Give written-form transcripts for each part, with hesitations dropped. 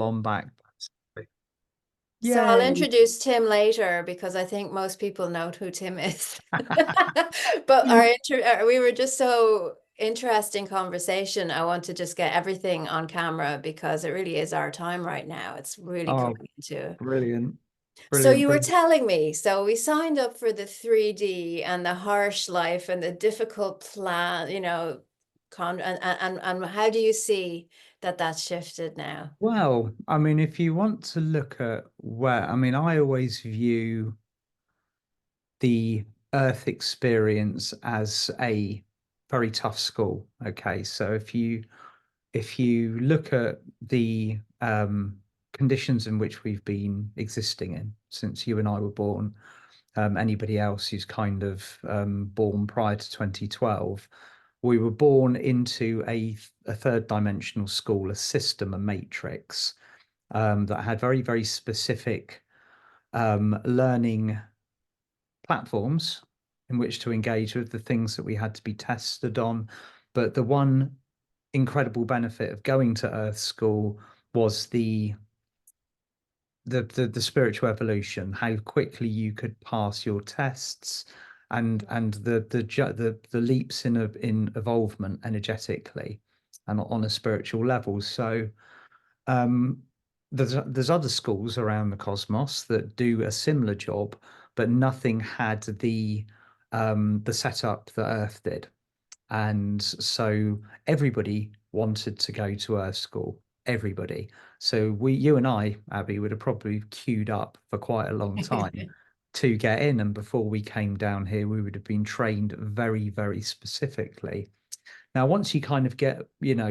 on back. So I'll Yay. introduce Tim later because I think most people know who Tim is. But we were just so interesting conversation. I want to just get everything on camera because it really is our time right now. It's really Oh, coming into. brilliant. So Brilliant. you were Brilliant. telling me, so we signed up for the 3D and the harsh life and the difficult plan, and how do you see that that's shifted now? Well, I mean, if you want to look at where, I mean, I always view the Earth experience as a very tough school. Okay, so if you look at the conditions in which we've been existing in since you and I were born, anybody else who's kind of born prior to 2012, we were born into a third dimensional school, a system, a matrix that had very, very specific learning platforms in which to engage with the things that we had to be tested on. But the one incredible benefit of going to Earth School was the spiritual evolution, how quickly you could pass your tests, and the leaps in evolvement energetically and on a spiritual level. So um, there's other schools around the cosmos that do a similar job, but nothing had the setup that Earth did. And so everybody wanted to go to Earth School. Everybody. So you and I, Abby, would have probably queued up for quite a long time to get in. And before we came down here, we would have been trained very, very specifically. Now, once you kind of get,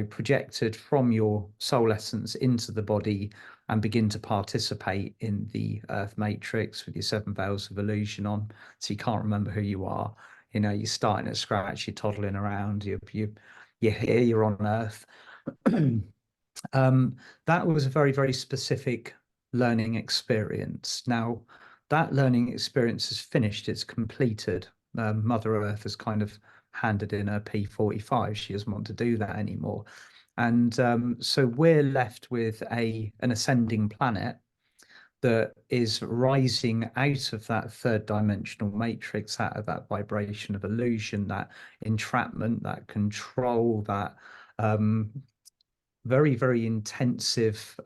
projected from your soul essence into the body and begin to participate in the Earth Matrix with your seven veils of illusion on, so you can't remember who you are. You're starting at scratch, you're toddling around, you're here, you're on Earth. That was a very, very specific learning experience. Now, that learning experience is finished, it's completed. Mother Earth has kind of handed in her P45. She doesn't want to do that anymore. And so we're left with an ascending planet that is rising out of that third dimensional matrix, out of that vibration of illusion, that entrapment, that control, that um, very, very intensive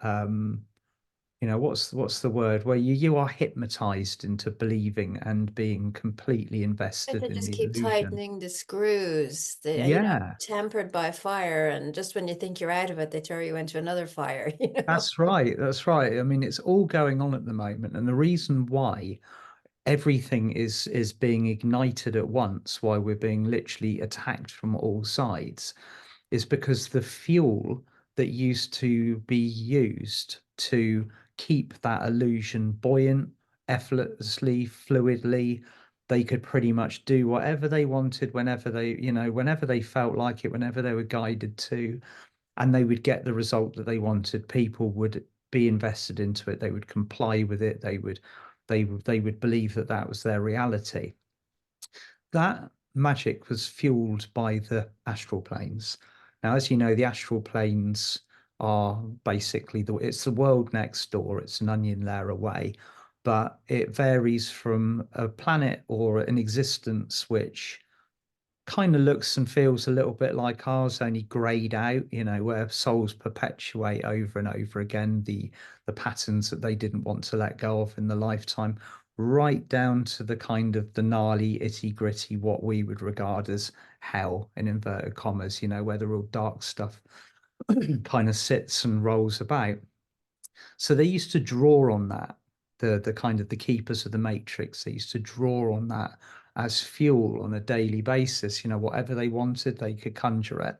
what's the word where you are hypnotized into believing and being completely And invested to in just the keep illusion. tightening the screws, Yeah, tempered by fire, and just when you think you're out of it, they throw you into another fire, that's right. That's right. I mean, it's all going on at the moment, and the reason why everything is being ignited at once, why we're being literally attacked from all sides, is because the fuel that used to be used to keep that illusion buoyant, effortlessly, fluidly, they could pretty much do whatever they wanted whenever they felt like it, whenever they were guided to, and they would get the result that they wanted. People would be invested into it. They would comply with it. They would believe that that was their reality. That magic was fueled by the astral planes. Now, as you know, the astral planes are basically it's the world next door. It's an onion layer away, but it varies from a planet or an existence which kind of looks and feels a little bit like ours, only grayed out, where souls perpetuate over and over again the patterns that they didn't want to let go of in the lifetime, right down to the kind of the gnarly, itty gritty, what we would regard as hell in inverted commas, where the real dark stuff kind of sits and rolls about. So they used to draw on that, the kind of the keepers of the matrix. They used to draw on that as fuel on a daily basis. Whatever they wanted, they could conjure it.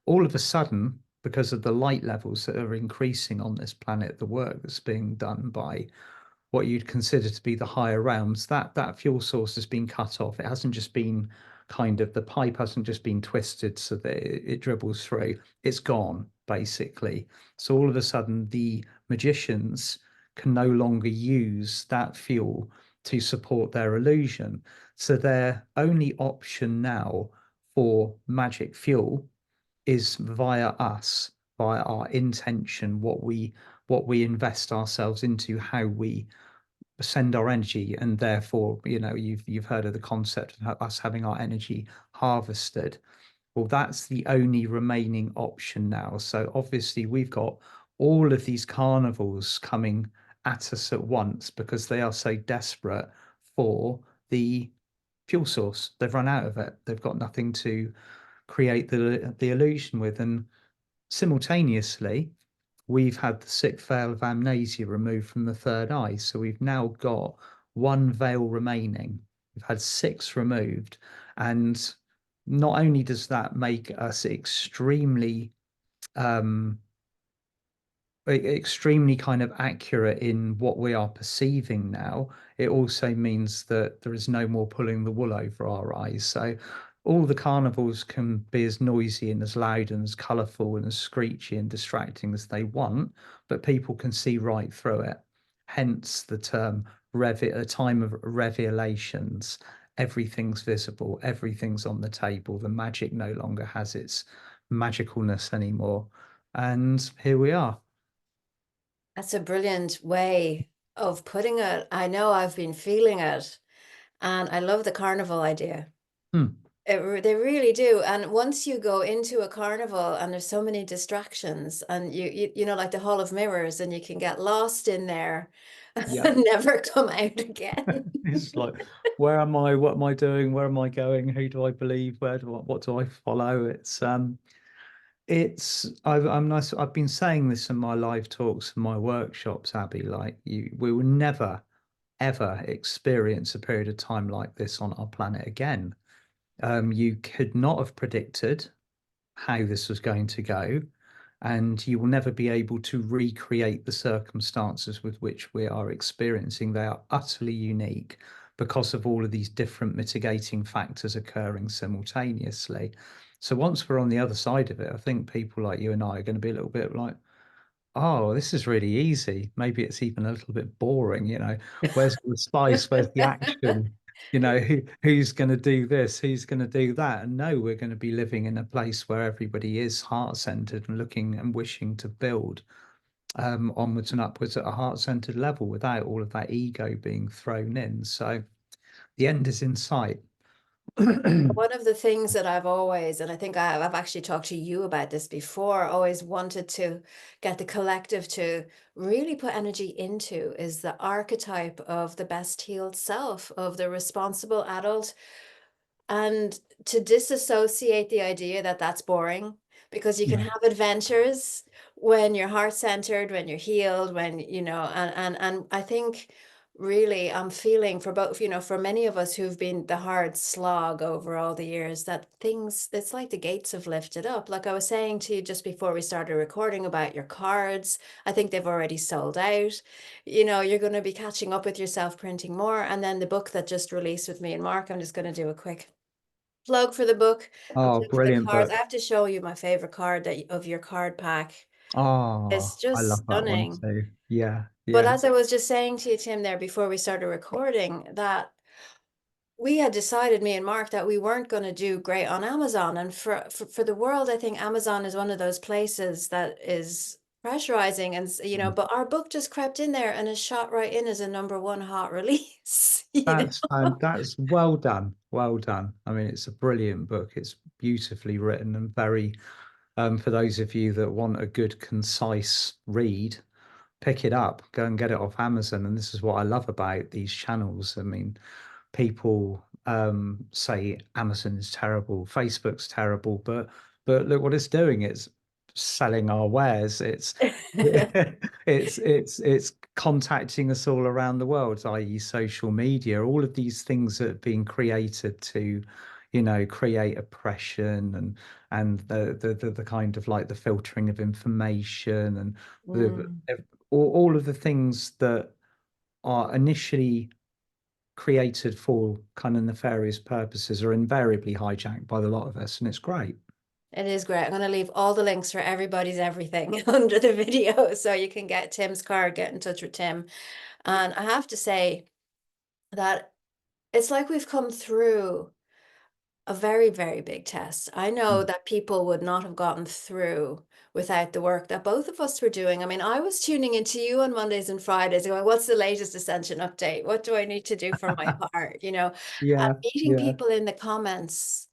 All of a sudden, because of the light levels that are increasing on this planet, the work that's being done by what you'd consider to be the higher realms, that fuel source has been cut off. It hasn't just been kind of the pipe hasn't just been twisted so that it dribbles through. It's gone, basically. So all of a sudden, the magicians can no longer use that fuel to support their illusion. So their only option now for magic fuel is via us, via our intention, what we invest ourselves into, how we send our energy, and therefore, you've heard of the concept of us having our energy harvested. Well, that's the only remaining option now. So obviously we've got all of these carnivals coming at us at once because they are so desperate for the fuel source. They've run out of it. They've got nothing to create the illusion with. And simultaneously, we've had the sixth veil of amnesia removed from the third eye. So we've now got one veil remaining. We've had six removed. And not only does that make us um, extremely kind of accurate in what we are perceiving now, it also means that there is no more pulling the wool over our eyes. So all the carnivals can be as noisy and as loud and as colourful and as screechy and distracting as they want, but people can see right through it. Hence the term a time of revelations. Everything's visible, everything's on the table. The magic no longer has its magicalness anymore. And here we are. That's a brilliant way of putting it. I know I've been feeling it, and I love the carnival idea. Hmm. They really do. And once you go into a carnival and there's so many distractions, and you know, like the Hall of Mirrors, and you can get lost in there Yeah. and never come out again. It's like, where am I? What am I doing? Where am I going? Who do I believe? What do I follow? I've been saying this in my live talks and my workshops, Abby, like we will never, ever experience a period of time like this on our planet again. You could not have predicted how this was going to go, and you will never be able to recreate the circumstances with which we are experiencing. They are utterly unique because of all of these different mitigating factors occurring simultaneously. So once we're on the other side of it, I think people like you and I are going to be a little bit like, oh, this is really easy. Maybe it's even a little bit boring, Where's the spice? Where's the action? Who's going to do this? Who's going to do that? And no, we're going to be living in a place where everybody is heart-centered and looking and wishing to build onwards and upwards at a heart-centered level without all of that ego being thrown in. So the end is in sight. One of the things that I've always, and I think I've actually talked to you about this before, always wanted to get the collective to really put energy into is the archetype of the best healed self, of the responsible adult, and to disassociate the idea that that's boring, because you can Yeah, have adventures when you're heart-centered, when you're healed, when, you know, and I think really I'm feeling for both, you know, for many of us who've been the hard slog over all the years, that things, it's like the gates have lifted up. Like I was saying to you just before we started recording about your cards, I think they've already sold out. You know, you're going to be catching up with yourself, printing more. And then the book that just released with me and Mark, I'm just going to do a quick plug for the book and oh, plug for the brilliant cards. I book. have to show you my favorite card of your card pack. Oh, It's I just love that one stunning. too. Yeah, But yeah. as I was just saying to you, Tim, there before we started recording, that we had decided, me and Mark, that we weren't going to do great on Amazon. And for the world, I think Amazon is one of those places that is pressurizing. And, you know, but our book just crept in there and is shot right in as a #1 hot release, you know? That's well done. Well done. I mean, it's a brilliant book. It's beautifully written and very, for those of you that want a good, concise read, pick it up, go and get it off Amazon. And this is what I love about these channels. I mean, people say Amazon is terrible, Facebook's terrible, but look what it's doing. It's selling our wares. It's it's contacting us all around the world, i.e. social media. All of these things that have been created to, create oppression and the kind of like the filtering of information and the Mm. all of the things that are initially created for kind of nefarious purposes are invariably hijacked by the lot of us, and it's great. It is great. I'm going to leave all the links for everybody's everything under the video so you can get Tim's card, get in touch with Tim. And I have to say that it's like we've come through a very, very big test. I know Mm. that people would not have gotten through without the work that both of us were doing. I mean, I was tuning into you on Mondays and Fridays going, what's the latest Ascension update? What do I need to do for my heart? You know, and Yeah, meeting yeah. people in the comments,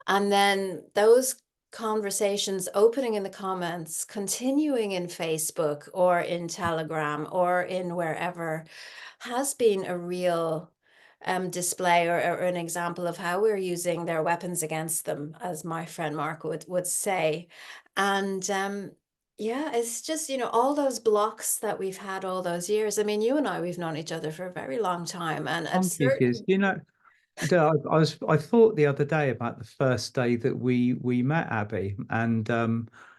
and then those conversations opening in the comments, continuing in Facebook or in Telegram or in wherever, has been a real display, or an example of how we're using their weapons against them, as my friend Mark would say. And yeah, it's just, you know, all those blocks that we've had all those years. I mean, you and I, we've known each other for a very long time, and at Donkey's years. certain, I thought the other day about the first day that we met, Abby, and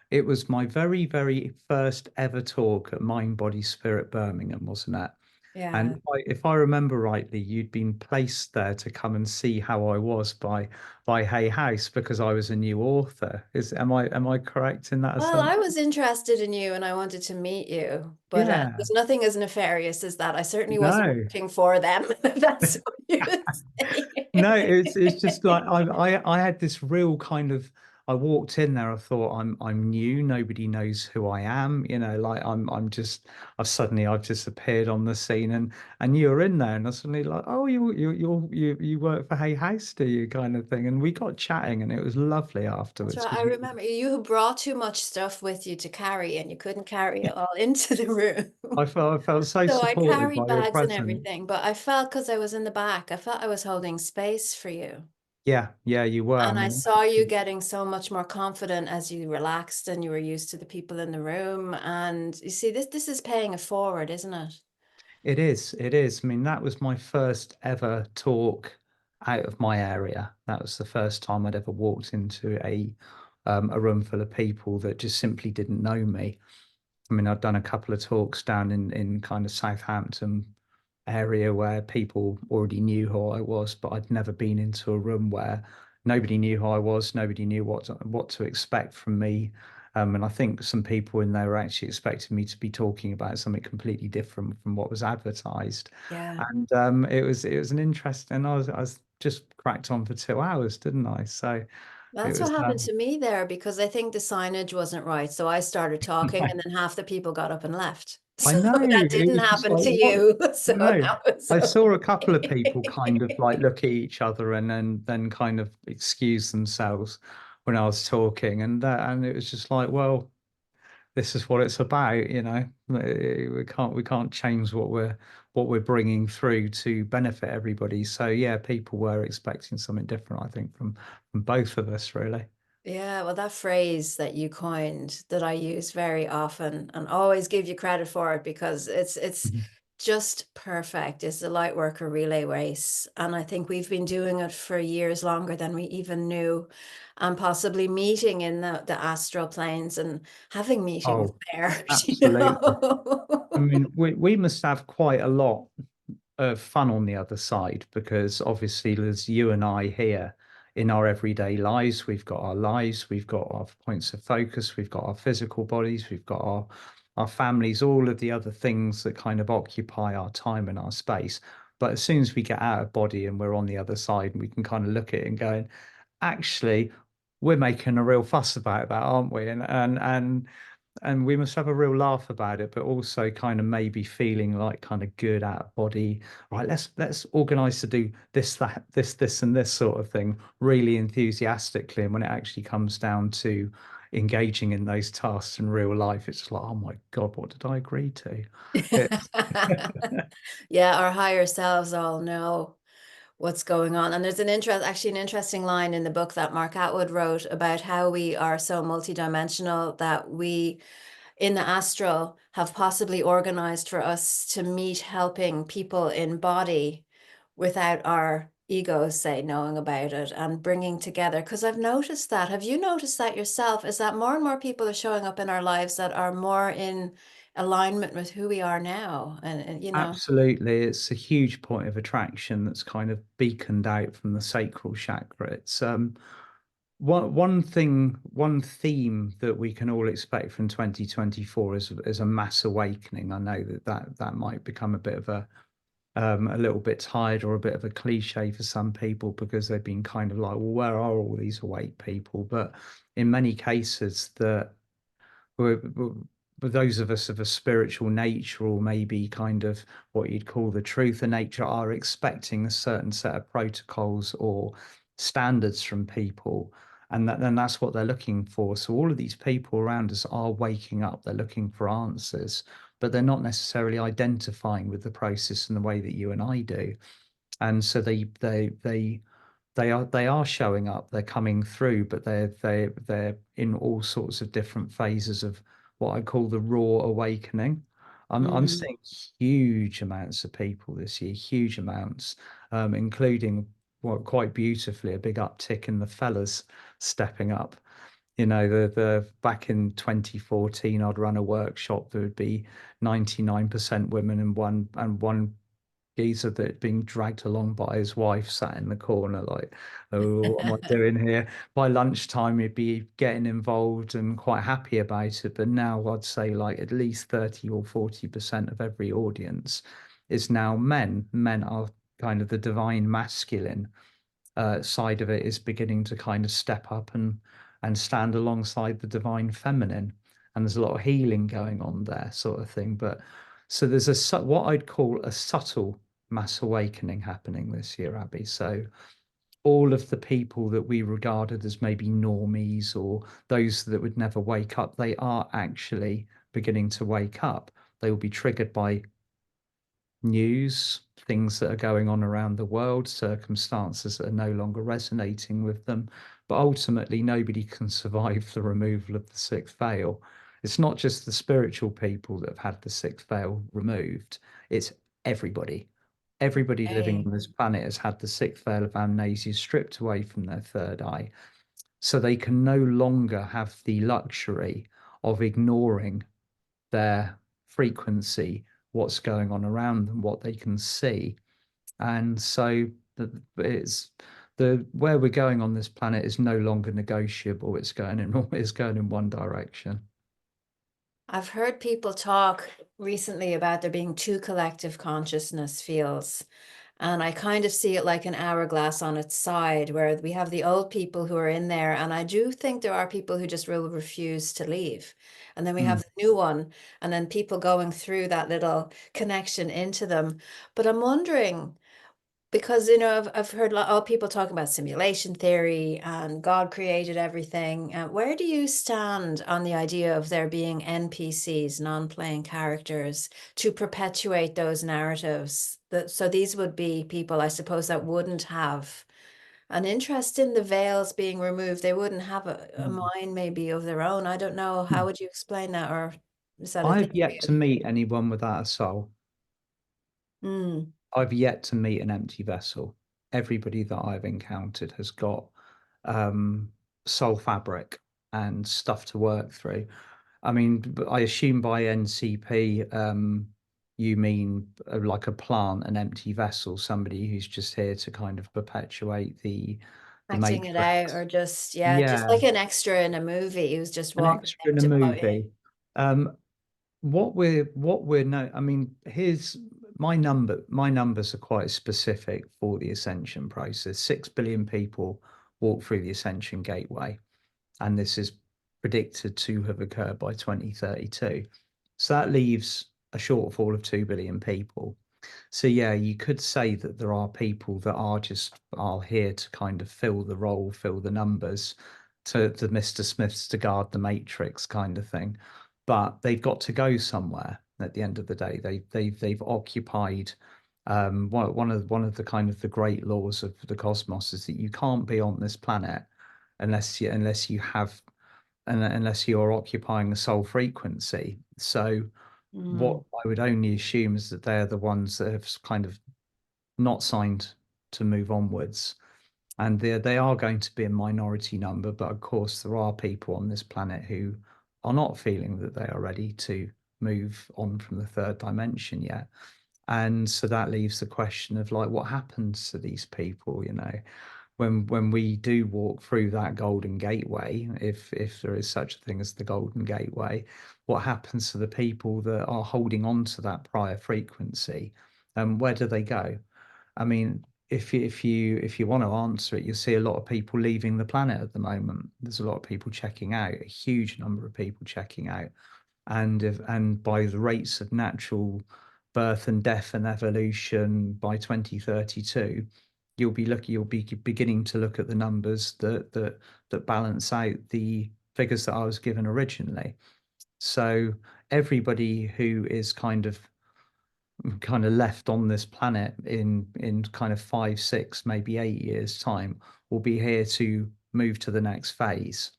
it was my very, very first ever talk at Mind Body Spirit Birmingham, wasn't it? And yeah. if I remember rightly, you'd been placed there to come and see how I was by Hay House because I was a new author. Am I correct in that Well, I assumption? was interested in you and I wanted to meet you, but Yeah. there's nothing as nefarious as that. I certainly wasn't No. working for them. That's what you would say. No, it's just like I had this real kind of I walked in there, I thought I'm new, nobody knows who I am, like I'm just I've just appeared on the scene and you were in there and I suddenly like, oh you work for Hay House, do you kind of thing. And we got chatting and it was lovely That's afterwards right. I because remember you brought too much stuff with you to carry and you couldn't carry it all into the room. I felt so So I supported carried by your bags and presence. everything, but I felt, because I was in the back, I felt I was holding space for you. Yeah, yeah, you were. I And I mean, saw you getting so much more confident as you relaxed and you were used to the people in the room. And you see, this is paying it forward, isn't it? it is. It is. I mean, that was my first ever talk out of my area. That was the first time I'd ever walked into a room full of people that just simply didn't know me. I mean, I'd done a couple of talks down in kind of Southampton area where people already knew who I was, but I'd never been into a room where nobody knew who I was, nobody knew what to expect from me. And I think some people in there were actually expecting me to be talking about something completely different from what was advertised. Yeah. And it was an interest, and I was just cracked on for 2 hours, didn't I? So it That's what was happened to me there, because I think the signage wasn't right. So I started talking and then half the people got up and left. I So know that it didn't was just happen like to what you. So no. that was I saw a couple of people kind of like okay. look at each other and then kind of excuse themselves when I was talking, and it was just like, well, this is what it's about. We can't change what we're bringing through to benefit everybody. So yeah, people were expecting something different, I think, from both of us, really. Yeah, well, that phrase that you coined, that I use very often and always give you credit for it, because it's Mhm. just perfect, is the Lightworker relay race. And I think we've been doing it for years longer than we even knew, and possibly meeting in the astral planes and having meetings Oh, there, you absolutely. I know. mean, we must have quite a lot fun on the other side because obviously there's you and I here in our everyday lives. We've got our lives, we've got our points of focus, we've got our physical bodies, we've got our families, all of the other things that kind of occupy our time and our space. But as soon as we get out of body and we're on the other side, we can kind of look at it and go, actually, we're making a real fuss about that, aren't we? And we must have a real laugh about it, but also kind of maybe feeling like kind of good out of body. Right, let's organize to do this, that, this, and this sort of thing really enthusiastically. And when it actually comes down to engaging in those tasks in real life, it's just like, oh my God, what did I agree to? It's Yeah, our higher selves all know what's going on. And there's actually an interesting line in the book that Mark Atwood wrote about how we are so multidimensional that we, in the astral, have possibly organized for us to meet helping people in body without our egos, say, knowing about it, and bringing together. Because I've noticed that. Have you noticed that yourself? Is that more and more people are showing up in our lives that are more in alignment with who we are now? And you know, absolutely, it's a huge point of attraction that's kind of beaconed out from the sacral chakra. It's one theme that we can all expect from 2024 is a mass awakening. I know that might become a bit of a little bit tired or a bit of a cliche for some people because they've been kind of like, well, where are all these awake people? But in many cases, that for those of us of a spiritual nature, or maybe kind of what you'd call the truth of nature, are expecting a certain set of protocols or standards from people. And then that's what they're looking for. So all of these people around us are waking up, they're looking for answers, but they're not necessarily identifying with the process in the way that you and I do. And so they are showing up, they're coming through, but they're in all sorts of different phases of what I call the raw awakening. I'm Mm. seeing huge amounts of people this year, huge amounts, including, well, quite beautifully, a big uptick in the fellas stepping up. The back in 2014, I'd run a workshop, there would be 99% women and one geezer that being dragged along by his wife sat in the corner like, oh, what am I doing here? By lunchtime, he'd be getting involved and quite happy about it. But now I'd say like at least 30 or 40% of every audience is now men. Men are kind of the divine masculine side of it is beginning to kind of step up and stand alongside the divine feminine. And there's a lot of healing going on there, sort of thing. But so there's what I'd call a subtle mass awakening happening this year, Abby. So all of the people that we regarded as maybe normies or those that would never wake up, they are actually beginning to wake up. They will be triggered by news, things that are going on around the world, circumstances that are no longer resonating with them. But ultimately, nobody can survive the removal of the sixth veil. It's not just the spiritual people that have had the sixth veil removed, it's everybody. Everybody living Hey, on this planet has had the sixth veil of amnesia stripped away from their third eye. So they can no longer have the luxury of ignoring their frequency, what's going on around them, what they can see. And so it's the where we're going on this planet is no longer negotiable. It's going in one direction. I've heard people talk recently about there being two collective consciousness fields. And I kind of see it like an hourglass on its side, where we have the old people who are in there. And I do think there are people who just will refuse to leave. And then we have Mm. the new one, and then people going through that little connection into them. But I'm wondering, because I've heard a lot of people talking about simulation theory and God created everything. Where do you stand on the idea of there being NPCs, non-playing characters, to perpetuate those narratives? So these would be people, I suppose, that wouldn't have an interest in the veils being removed. They wouldn't have a Mm. mind maybe of their own. I don't know. How would you explain that? Or is that a thing I've for yet to you? meet anyone without a soul. Mm. I've yet to meet an empty vessel. Everybody that I've encountered has got um, soul fabric and stuff to work through. I mean, I assume by NCP, you mean like a plant, an empty vessel, somebody who's just here to kind of perpetuate the Acting it out, matrix. or just, yeah, just Yeah, like an extra in a movie who's just an walking extra in in a to put in. movie. Um, what we're no, I mean, here's my numbers are quite specific for the ascension process. 6 billion people walk through the ascension gateway, and this is predicted to have occurred by 2032. So that leaves a shortfall of 2 billion people. So yeah, you could say that there are people that are here to kind of fill the role, fill the numbers, to Mr. Smiths to guard the matrix kind of thing. But they've got to go somewhere at the end of the day. They've occupied one of the kind of the great laws of the cosmos is that you can't be on this planet unless you're occupying a soul frequency. So what Mm, I would only assume is that they're the ones that have kind of not signed to move onwards. And they are going to be a minority number, but of course there are people on this planet who are not feeling that they are ready to move on from the third dimension yet. And so that leaves the question of like what happens to these people, when we do walk through that golden gateway, if there is such a thing as the golden gateway, what happens to the people that are holding on to that prior frequency? And where do they go? I mean, if you want to answer it, you'll see a lot of people leaving the planet at the moment. There's a lot of people checking out, a huge number of people checking out, and by the rates of natural birth and death and evolution by 2032, you'll be beginning to look at the numbers that balance out the figures that I was given originally. So everybody who is kind of left on this planet in kind of 5, 6, maybe 8 years time will be here to move to the next phase.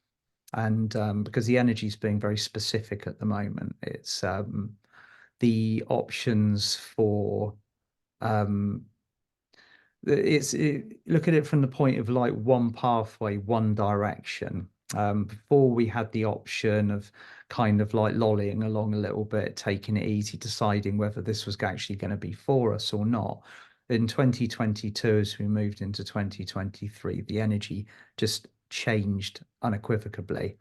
And because the energy is being very specific at the moment, it's the options for um, look at it from the point of like one pathway, one direction. Before we had the option of kind of like lollying along a little bit, taking it easy, deciding whether this was actually going to be for us or not. In 2022, as we moved into 2023, the energy just changed unequivocally,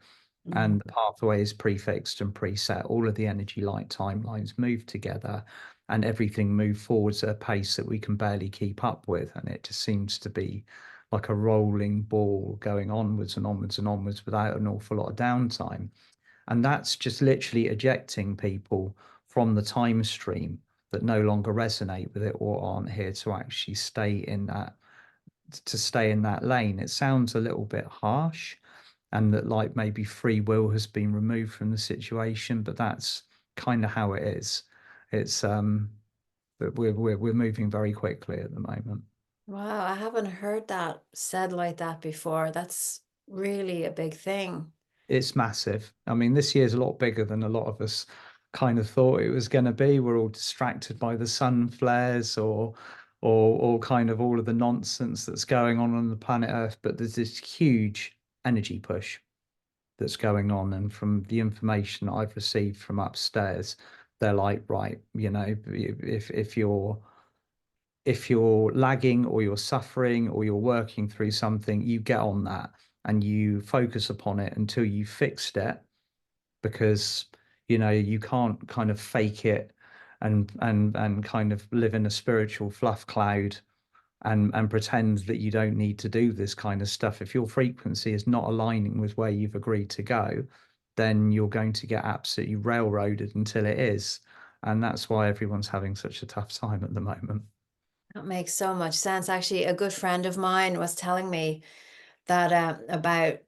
Mhm. and the pathway is prefixed and preset. All of the energy light timelines move together, and everything moved forwards at a pace that we can barely keep up with. And it just seems to be like a rolling ball going onwards and onwards and onwards without an awful lot of downtime. And that's just literally ejecting people from the time stream that no longer resonate with it or aren't here to actually stay in that lane. It sounds a little bit harsh, and that like maybe free will has been removed from the situation, but that's kind of how it is. It's but we're moving very quickly at the moment. Wow, I haven't heard that said like that before. That's really a big thing. It's massive. I mean, this year's a lot bigger than a lot of us kind of thought it was going to be. We're all distracted by the sun flares or kind of all of the nonsense that's going on the planet Earth, but there's this huge energy push that's going on. And from the information I've received from upstairs, they're like, right, if you're lagging or you're suffering or you're working through something, you get on that and you focus upon it until you fixed it, because you can't kind of fake it and kind of live in a spiritual fluff cloud and pretend that you don't need to do this kind of stuff. If your frequency is not aligning with where you've agreed to go, then you're going to get absolutely railroaded until it is. And that's why everyone's having such a tough time at the moment. That makes so much sense. Actually, a good friend of mine was telling me that about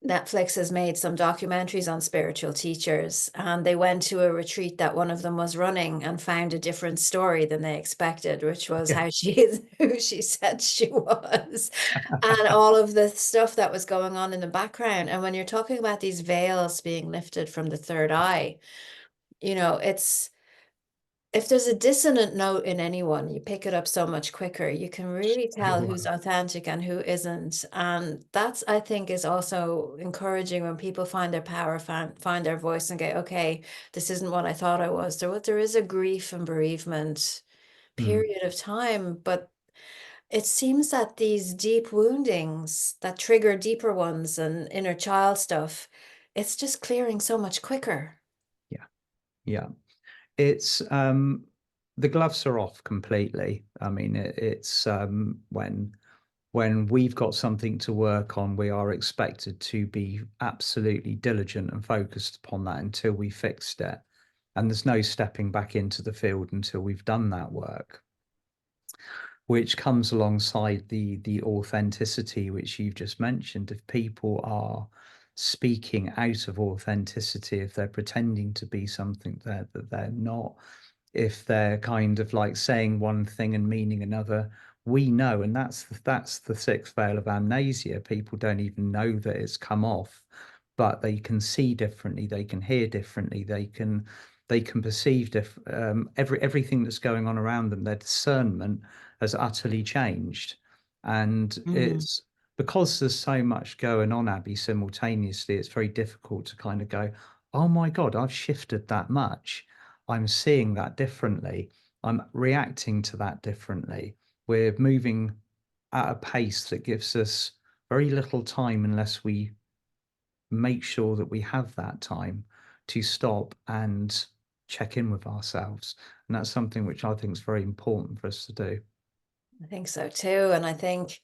Netflix has made some documentaries on spiritual teachers, and they went to a retreat that one of them was running and found a different story than they expected, which was Yeah. how she is, who she said she was, and all of the stuff that was going on in the background. And when you're talking about these veils being lifted from the third eye, it's if there's a dissonant note in anyone, you pick it up so much quicker. You can really tell who's Sure. authentic and who isn't. And that's, I think, is also encouraging when people find their power, find their voice and go, okay, this isn't what I thought I was. There is a grief and bereavement Mm. period of time, but it seems that these deep woundings that trigger deeper ones and inner child stuff, it's just clearing so much quicker. Yeah. Yeah. It's the gloves are off completely. I mean, it's when we've got something to work on, we are expected to be absolutely diligent and focused upon that until we fixed it. And there's no stepping back into the field until we've done that work, which comes alongside the authenticity which you've just mentioned. If people are speaking out of authenticity, if they're pretending to be something that they're not, if they're kind of like saying one thing and meaning another, we know. And that's the sixth veil of amnesia. People don't even know that it's come off, but they can see differently, they can hear differently, they can perceive everything that's going on around them. Their discernment has utterly changed. And Mm. it's because there's so much going on, Abby, simultaneously, it's very difficult to kind of go, oh my God, I've shifted that much. I'm seeing that differently. I'm reacting to that differently. We're moving at a pace that gives us very little time unless we make sure that we have that time to stop and check in with ourselves. And that's something which I think is very important for us to do. I think so too. And I think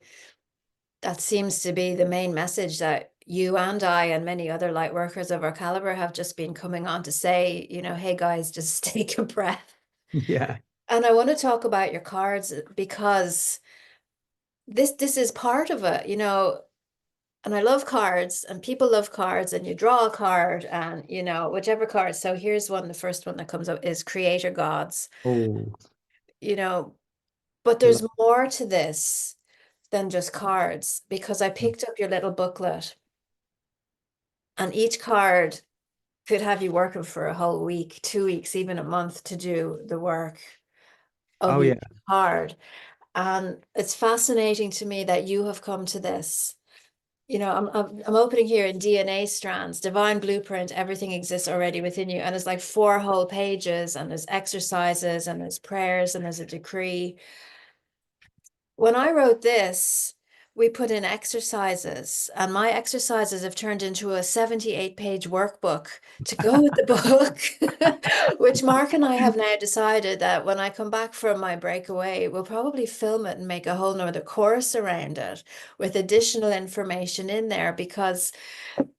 that seems to be the main message that you and I and many other light workers of our caliber have just been coming on to say, you know, hey guys, just take a breath. Yeah. And I want to talk about your cards because this is part of it, you know, and I love cards and people love cards and you draw a card and, you know, whichever card. So here's one, the first one that comes up is Creator Gods, Oh, you know, but there's lo- more to this than just cards because I picked up your little booklet and each card could have you working for a whole week, 2 weeks, even a month to do the work of oh yeah. each card. And it's fascinating to me that you have come to this. You know, I'm opening here in DNA strands, divine blueprint, everything exists already within you. And it's like 4 whole pages, and there's exercises, and there's prayers, and there's a decree. When I wrote this, we put in exercises, and my exercises have turned into a 78-page workbook to go with the book, which Mark and I have now decided that when I come back from my breakaway, we'll probably film it and make a whole nother course around it with additional information in there because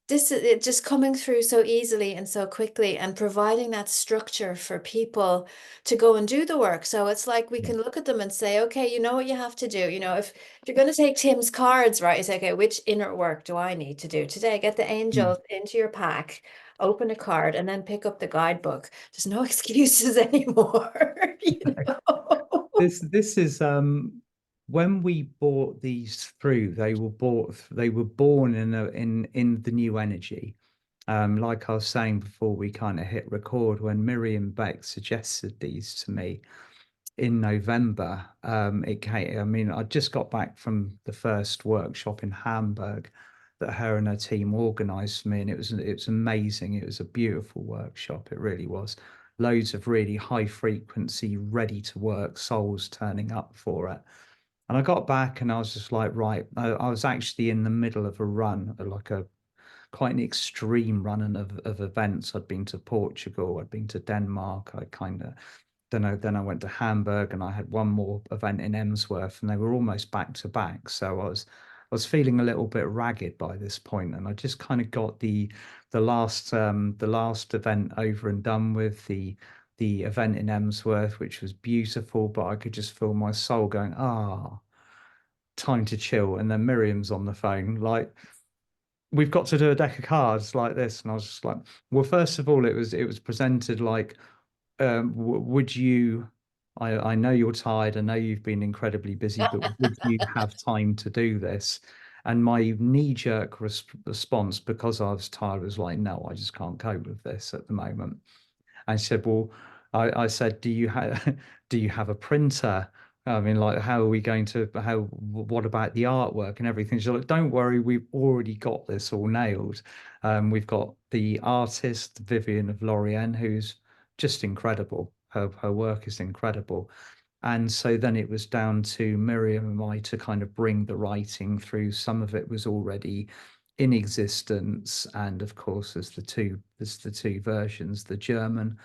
this is it just coming through so easily and so quickly and providing that structure for people to go and do the work. So it's like we Yeah. can look at them and say, okay, you know what you have to do. You know, if you're going to take Tim's cards, right, you say, okay, which inner work do I need to do today? Get the Mm. angels into your pack, open a card, and then pick up the guidebook. There's no excuses anymore, you know? This is when we bought these through, they were born in the new energy. Like I was saying before we kind of hit record, when Miriam Beck suggested these to me in November, it came, I mean, I just got back from the first workshop in Hamburg that her and her team organized for me, and it was amazing. It was a beautiful workshop. It really was. Loads of really high frequency, ready to work souls turning up for it. And I got back and I was just like, right, I was actually in the middle of a run, like a quite an extreme run of events. I'd been to Portugal, I'd been to Denmark, I kind of then I went to Hamburg and I had one more event in Emsworth and they were almost back to back. So I was feeling a little bit ragged by this point and I just kind of got the last event over and done with, the event in Emsworth, which was beautiful, but I could just feel my soul going, time to chill. And then Miriam's on the phone, like, we've got to do a deck of cards like this. And I was just like, well, first of all, it was presented like, would you, I know you're tired, I know you've been incredibly busy, but would you have time to do this? And my knee-jerk response, because I was tired, was like, no, I just can't cope with this at the moment. And she said, well, I said, do you have do you have a printer? I mean, like, how are we going to, what about the artwork and everything? She's like, don't worry, we've already got this all nailed. We've got the artist, Vivian of Lorient, who's just incredible. Her work is incredible. And so then it was down to Miriam and I to kind of bring the writing through. Some of it was already in existence. And of course, there's the two versions, the German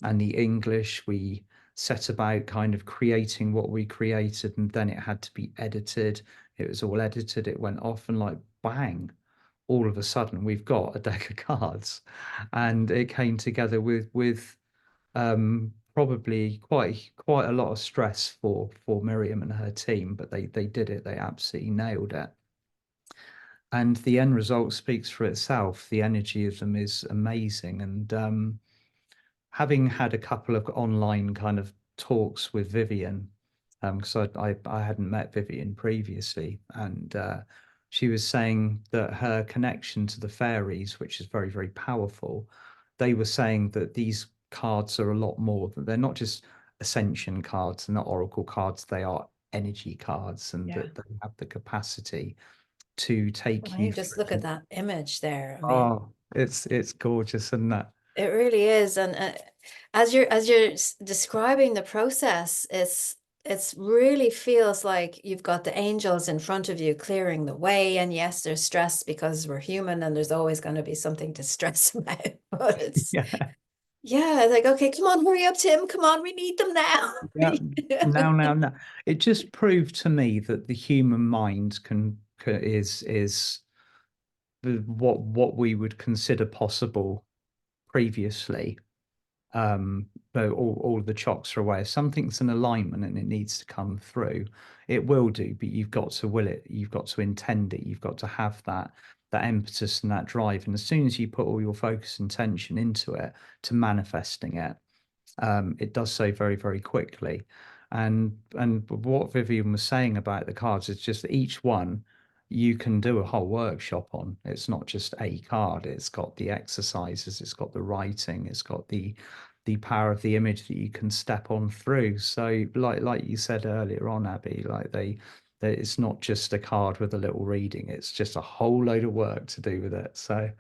and the English. We set about kind of creating what we created, and then it had to be edited. It was all edited, it went off, and like bang, all of a sudden we've got a deck of cards. And it came together with probably quite a lot of stress for Miriam and her team, but they did it. They absolutely nailed it. And the end result speaks for itself. The energy of them is amazing. And having had a couple of online kind of talks with Vivian, because I hadn't met Vivian previously, and she was saying that her connection to the fairies, which is very, very powerful, they were saying that these cards are a lot more, that they're not just ascension cards and not oracle cards, they are energy cards, and Yeah. that they have the capacity to take Well, you you just look at through. that image there. I mean, Oh, it's gorgeous, isn't that? it really is. And as you're describing the process, it's really feels like you've got the angels in front of you clearing the way. And yes, there's stress because we're human and there's always going to be something to stress about. But it's Yeah. Yeah, like, okay, come on, hurry up, Tim. Come on, we need them now. Yeah. Now. It just proved to me that the human mind is what we would consider possible previously. But all the chocks are away. If something's in alignment and it needs to come through, it will do, but you've got to will it, you've got to intend it, you've got to have that impetus and that drive. And as soon as you put all your focus and tension into it, to manifesting it, it does so very, very quickly. And what Vivian was saying about the cards is just that each one you can do a whole workshop on. It's not just a card. It's got the exercises, it's got the writing, it's got the power of the image that you can step on through. So like you said earlier on, Abby, like it's not just a card with a little reading, it's just a whole load of work to do with it. So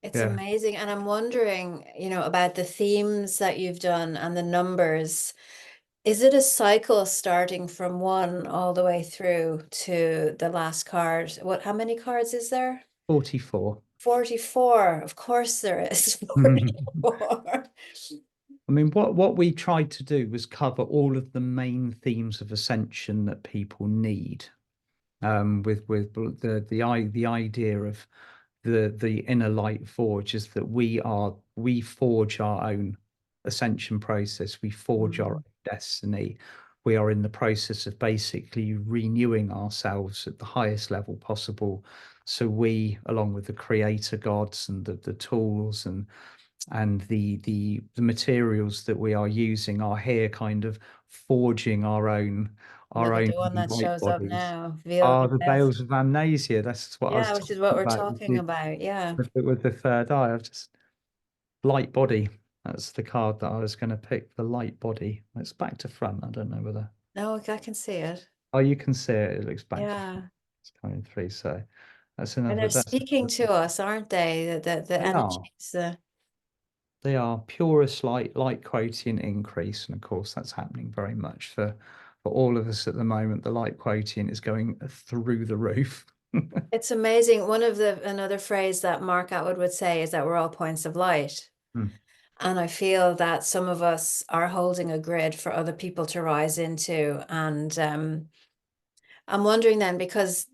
It's yeah. amazing. And I'm wondering, about the themes that you've done and the numbers. Is it a cycle starting from one all the way through to the last card? How many cards is there? 44. 44. Of course there is I 44. mean, what we tried to do was cover all of the main themes of Ascension that people need. With the idea of the inner light forge is that we forge our own ascension process, we forge our Mm. own destiny. We are in the process of basically renewing ourselves at the highest level possible, so we, along with the creator gods and the tools and the materials that we are using, are here kind of forging our Look at own the one that light shows up bodies. now. Veil Ah, of the Death. veils of amnesia. That's what I was Yeah, which talking is what we're about talking about. Yeah. with the third eye. I've just light body. That's the card that I was going to pick. The light body. It's back to front. I don't know whether. No, I can see it. Oh, you can see it. It looks back to front. Yeah. It's coming through. So that's And another. they're speaking to us, aren't they? The They are. energies. They are purest light quotient increase, and of course that's happening very much for all of us at the moment. The light quotient is going through the roof. It's amazing. Another phrase that Mark Atwood would say is that we're all points of light. Hmm. And I feel that some of us are holding a grid for other people to rise into. And I'm wondering then, because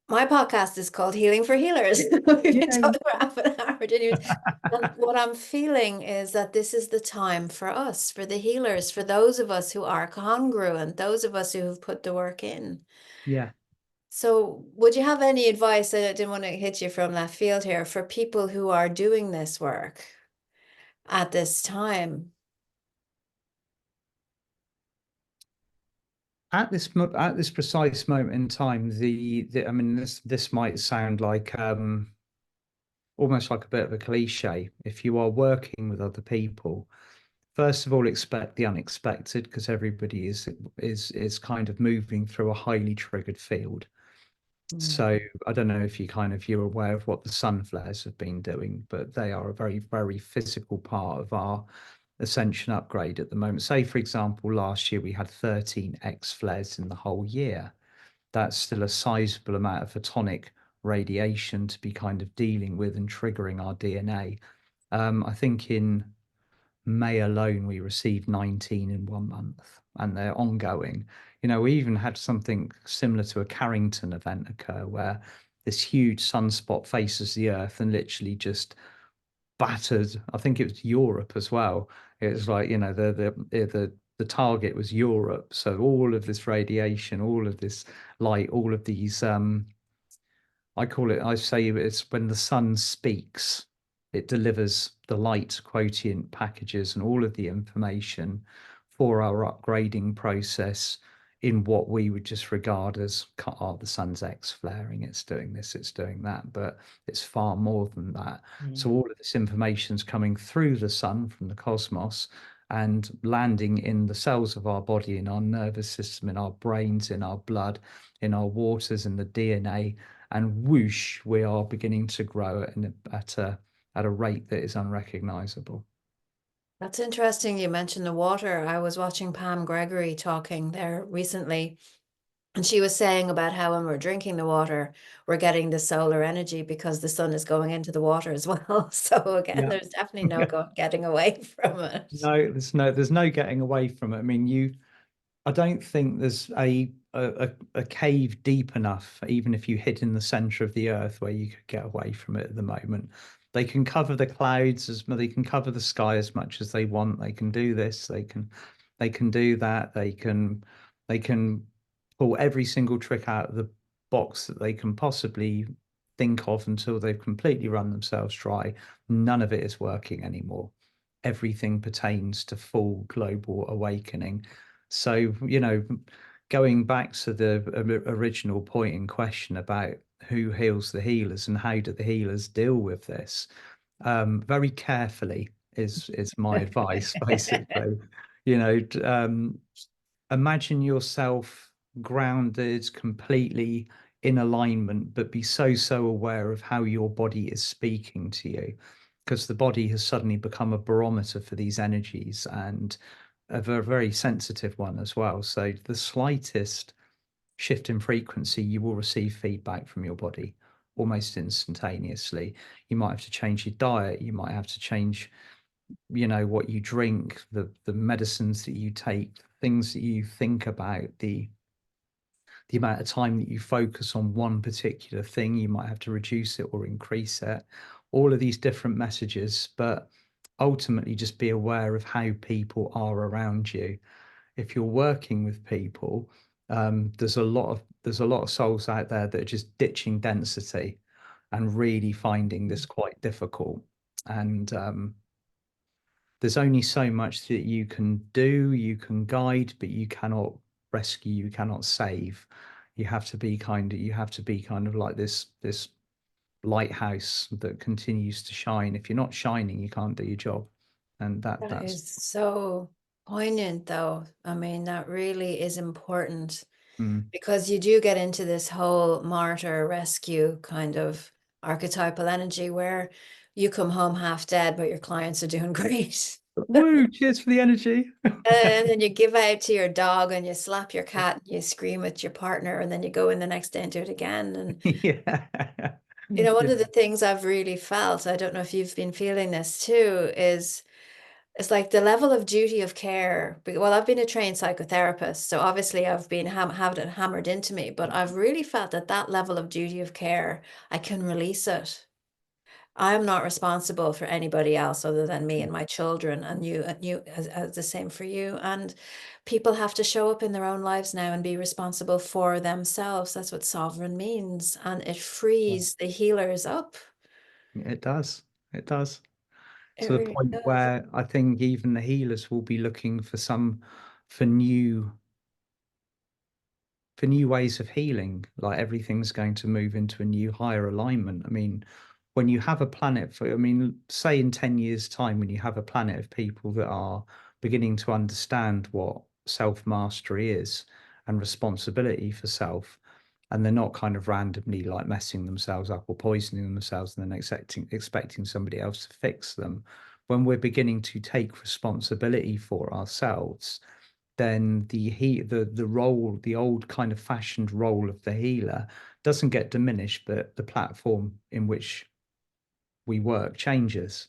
my podcast is called Healing for Healers. We've been Yeah. talking for half an hour, didn't you? And what I'm feeling is that this is the time for us, for the healers, for those of us who are congruent, those of us who have put the work in. Yeah. So, would you have any advice? I didn't want to hit you from left field here for people who are doing this work at this time. At this precise moment in time, the I mean this might sound like almost like a bit of a cliche. If you are working with other people, first of all, expect the unexpected, because everybody is kind of moving through a highly triggered field. Mm. So I don't know if you're aware of what the sun flares have been doing, but they are a very, very physical part of our Ascension upgrade at the moment. Say, for example, last year we had 13 X flares in the whole year. That's still a sizable amount of photonic radiation to be kind of dealing with and triggering our DNA. I think in May alone, we received 19 in 1 month, and they're ongoing. We even had something similar to a Carrington event occur where this huge sunspot faces the Earth and literally just battered. I think it was Europe as well. It was like, the target was Europe. So all of this radiation, all of this light, all of these I say it's when the sun speaks, it delivers the light quotient packages and all of the information for our upgrading process in what we would just regard as, the sun's X flaring, it's doing this, it's doing that, but it's far more than that. So Mm. all of this information is coming through the sun from the cosmos and landing in the cells of our body, in our nervous system, in our brains, in our blood, in our waters, in the DNA, and whoosh, we are beginning to grow at a rate that is unrecognizable. That's interesting. You mentioned the water. I was watching Pam Gregory talking there recently, And she was saying about how when we're drinking the water, we're getting the solar energy because the sun is going into the water as well. So again, Yeah. there's definitely no getting away from it. No, there's no getting away from it. I mean, I don't think there's a cave deep enough, even if you hit in the center of the earth, where you could get away from it at the moment. They can cover the clouds they can cover the sky as much as they want. They can do this, they can do that, they can pull every single trick out of the box that they can possibly think of until they've completely run themselves dry. None of it is working anymore. Everything pertains to full global awakening. So, going back to the original point in question about who heals the healers and how do the healers deal with this, very carefully is my advice, basically. You know, imagine yourself grounded, completely in alignment, but be so aware of how your body is speaking to you, because the body has suddenly become a barometer for these energies, and a very sensitive one as well. So the slightest shift in frequency, you will receive feedback from your body almost instantaneously. You might have to change your diet, you might have to change, what you drink, the medicines that you take, things that you think about, the amount of time that you focus on one particular thing. You might have to reduce it or increase it. All of these different messages, but ultimately just be aware of how people are around you. If you're working with people, there's a lot of souls out there that are just ditching density and really finding this quite difficult. And there's only so much that you can do. You can guide, but you cannot rescue, you cannot save. You have to be kind of like this lighthouse that continues to shine. If you're not shining, you can't do your job. And That that's is so poignant, though. I mean, that really is important mm, because you do get into this whole martyr rescue kind of archetypal energy where you come home half dead, but your clients are doing great. woo, cheers for the energy. And then you give out to your dog and you slap your cat and you scream at your partner and then you go in the next day and do it again. And Yeah. one Yeah. of the things I've really felt, I don't know if you've been feeling this too, is it's like the level of duty of care. Well, I've been a trained psychotherapist, so obviously I've been have it hammered into me, but I've really felt that that level of duty of care, I can release it. I'm not responsible for anybody else other than me and my children, and you as the same for you. And people have to show up in their own lives now and be responsible for themselves. That's what sovereign means, and it frees the healers up. It does. It does. It To the really point does. where I think even the healers will be looking for new ways of healing. Like everything's going to move into a new higher alignment. I mean, when you have a planet I mean, say in 10 years' time, when you have a planet of people that are beginning to understand what self-mastery is and responsibility for self, and they're not kind of randomly like messing themselves up or poisoning themselves and then expecting somebody else to fix them. When we're beginning to take responsibility for ourselves, then the role, the old kind of fashioned role of the healer doesn't get diminished, but the platform in which we work changes,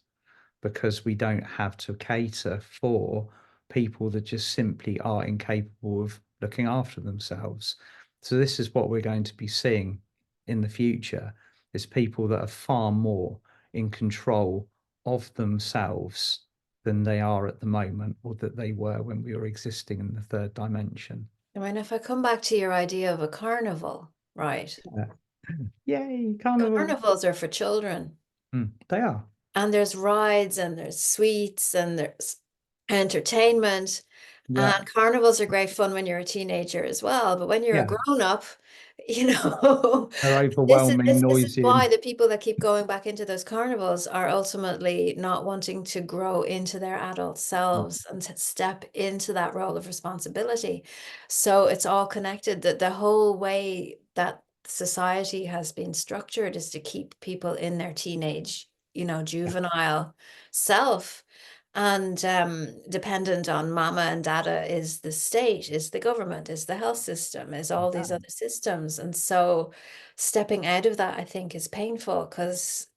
because we don't have to cater for people that just simply are incapable of looking after themselves. So this is what we're going to be seeing in the future, is people that are far more in control of themselves than they are at the moment, or that they were when we were existing in the third dimension. I mean, if I come back to your idea of a carnival, right? Yeah. Yay, carnival. Carnivals are for children. They are. And there's rides and there's sweets and there's entertainment. Yeah. And carnivals are great fun when you're a teenager as well. But when you're a Yeah. grown up, you know, They're this is overwhelming, this is noisy, why and the people that keep going back into those carnivals are ultimately not wanting to grow into their adult selves and to step into that role of responsibility. So it's all connected. That the whole way that society has been structured is to keep people in their teenage, juvenile self. And dependent on mama and dada is the state, is the government, is the health system, is all these other systems. And so stepping out of that, I think, is painful because